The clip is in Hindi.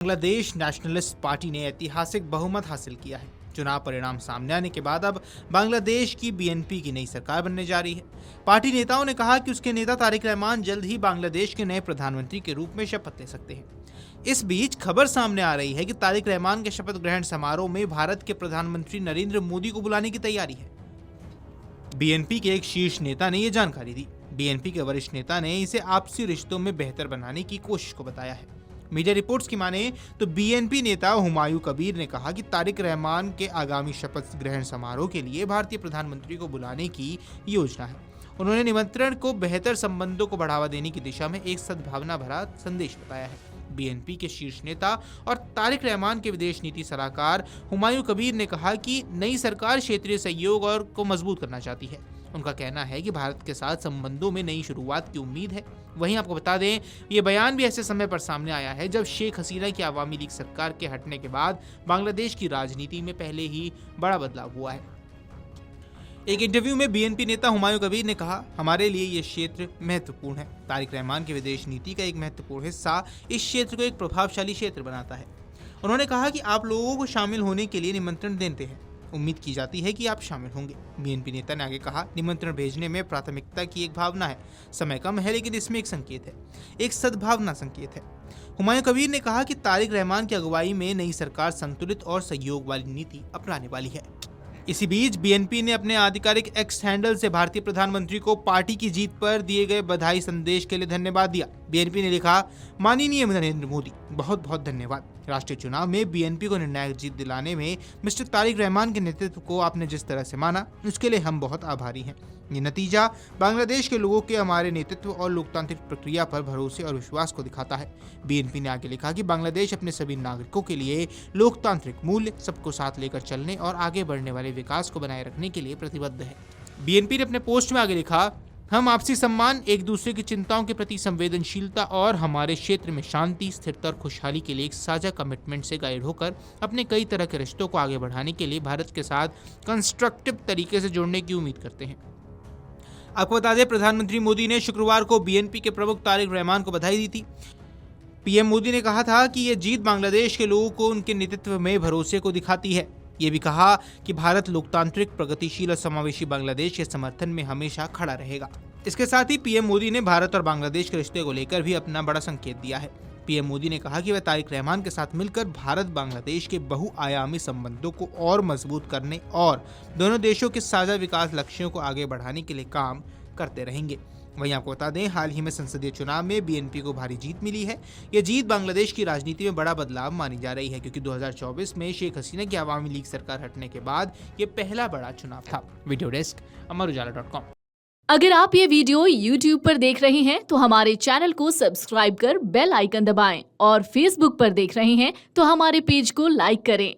बांग्लादेश नेशनलिस्ट पार्टी ने ऐतिहासिक बहुमत हासिल किया है। चुनाव परिणाम सामने आने के बाद अब बांग्लादेश की बीएनपी की नई सरकार बनने जा रही है। पार्टी नेताओं ने कहा कि उसके नेता तारिक रहमान जल्द ही बांग्लादेश के नए प्रधानमंत्री के रूप में शपथ ले सकते हैं। इस बीच खबर सामने आ रही है कि तारिक रहमान के शपथ ग्रहण समारोह में भारत के प्रधानमंत्री नरेंद्र मोदी को बुलाने की तैयारी है। बीएनपी के एक शीर्ष नेता ने यह जानकारी दी। बीएनपी के वरिष्ठ नेता ने इसे आपसी रिश्तों में बेहतर बनाने की कोशिश को बताया है। मीडिया रिपोर्ट्स की माने तो बीएनपी नेता हुमायूं कबीर ने कहा कि तारिक रहमान के आगामी शपथ ग्रहण समारोह के लिए भारतीय प्रधानमंत्री को बुलाने की योजना है। उन्होंने निमंत्रण को बेहतर संबंधों को बढ़ावा देने की दिशा में एक सद्भावना भरा संदेश बताया है। बीएनपी के शीर्ष नेता और तारिक रहमान के विदेश नीति सलाहकार हुमायूं कबीर ने कहा कि नई सरकार क्षेत्रीय सहयोग और को मजबूत करना चाहती है। उनका कहना है कि भारत के साथ संबंधों में नई शुरुआत की उम्मीद है। वहीं आपको बता दें, ये बयान भी ऐसे समय पर सामने आया है जब शेख हसीना की अवामी लीग सरकार के हटने के बाद बांग्लादेश की राजनीति में पहले ही बड़ा बदलाव हुआ है। एक इंटरव्यू में बीएनपी नेता हुमायूं कबीर ने कहा, हमारे लिए ये क्षेत्र महत्वपूर्ण है। तारिक रहमान की विदेश नीति का एक महत्वपूर्ण हिस्सा इस क्षेत्र को एक प्रभावशाली क्षेत्र बनाता है। उन्होंने कहा कि आप लोगों को शामिल होने के लिए निमंत्रण देते हैं। उम्मीद की जाती है कि आप शामिल होंगे। बीएनपी नेता ने आगे कहा, निमंत्रण भेजने में प्राथमिकता की एक भावना है। समय कम है लेकिन इसमें एक संकेत है, एक सद्भावना संकेत है। हुमायूं कबीर ने कहा कि तारिक रहमान की अगुवाई में नई सरकार संतुलित और सहयोग वाली नीति अपनाने वाली है। इसी बीच बीएनपी ने अपने आधिकारिक एक्स हैंडल से भारतीय प्रधानमंत्री को पार्टी की जीत पर दिए गए बधाई संदेश के लिए धन्यवाद दिया। बीएनपी ने लिखा, माननीय नरेंद्र मोदी, बहुत बहुत धन्यवाद। राष्ट्रीय चुनाव में बीएनपी को निर्णायक जीत दिलाने में मिस्टर तारिक रहमान के नेतृत्व को आपने जिस तरह से माना, उसके लिए हम बहुत आभारी हैं। ये नतीजा बांग्लादेश के लोगों के हमारे नेतृत्व और लोकतांत्रिक प्रक्रिया पर भरोसे और विश्वास को दिखाता है। बीएनपी ने आगे लिखा कि बांग्लादेश अपने सभी नागरिकों के लिए लोकतांत्रिक मूल्य, सबको साथ लेकर चलने और आगे बढ़ने वाले विकास को बनाए रखने के लिए प्रतिबद्ध है। बीएनपी ने अपने पोस्ट में आगे लिखा, हम आपसी सम्मान, एक दूसरे की चिंताओं के प्रति संवेदनशीलता और हमारे क्षेत्र में शांति, स्थिरता और खुशहाली के लिए एक साझा कमिटमेंट से गाइड होकर अपने कई तरह के रिश्तों को आगे बढ़ाने के लिए भारत के साथ कंस्ट्रक्टिव तरीके से जुड़ने की उम्मीद करते हैं। आपको बता दें, प्रधानमंत्री मोदी ने शुक्रवार को बीएनपी के प्रमुख तारिक रहमान को बधाई दी थी। पीएम मोदी ने कहा था कि यह जीत बांग्लादेश के लोगों को उनके नेतृत्व में भरोसे को दिखाती है। ये भी कहा कि भारत लोकतांत्रिक, प्रगतिशील और समावेशी बांग्लादेश के समर्थन में हमेशा खड़ा रहेगा। इसके साथ ही पीएम मोदी ने भारत और बांग्लादेश के रिश्ते को लेकर भी अपना बड़ा संकेत दिया है। पीएम मोदी ने कहा कि वह तारिक रहमान के साथ मिलकर भारत बांग्लादेश के बहुआयामी संबंधों को और मजबूत करने और दोनों देशों के साझा विकास लक्ष्यों को आगे बढ़ाने के लिए काम करते रहेंगे। वहीं आपको बता दें, हाल ही में संसदीय चुनाव में बीएनपी को भारी जीत मिली है। यह जीत बांग्लादेश की राजनीति में बड़ा बदलाव मानी जा रही है, क्योंकि 2024 में शेख हसीना की अवामी लीग सरकार हटने के बाद ये पहला बड़ा चुनाव था। वीडियो डेस्क अमरुजाला.com। अगर आप ये वीडियो YouTube पर देख रहे हैं तो हमारे चैनल को सब्सक्राइब कर बेल आइकन दबाएं, और Facebook पर देख रहे हैं तो हमारे पेज को लाइक करें।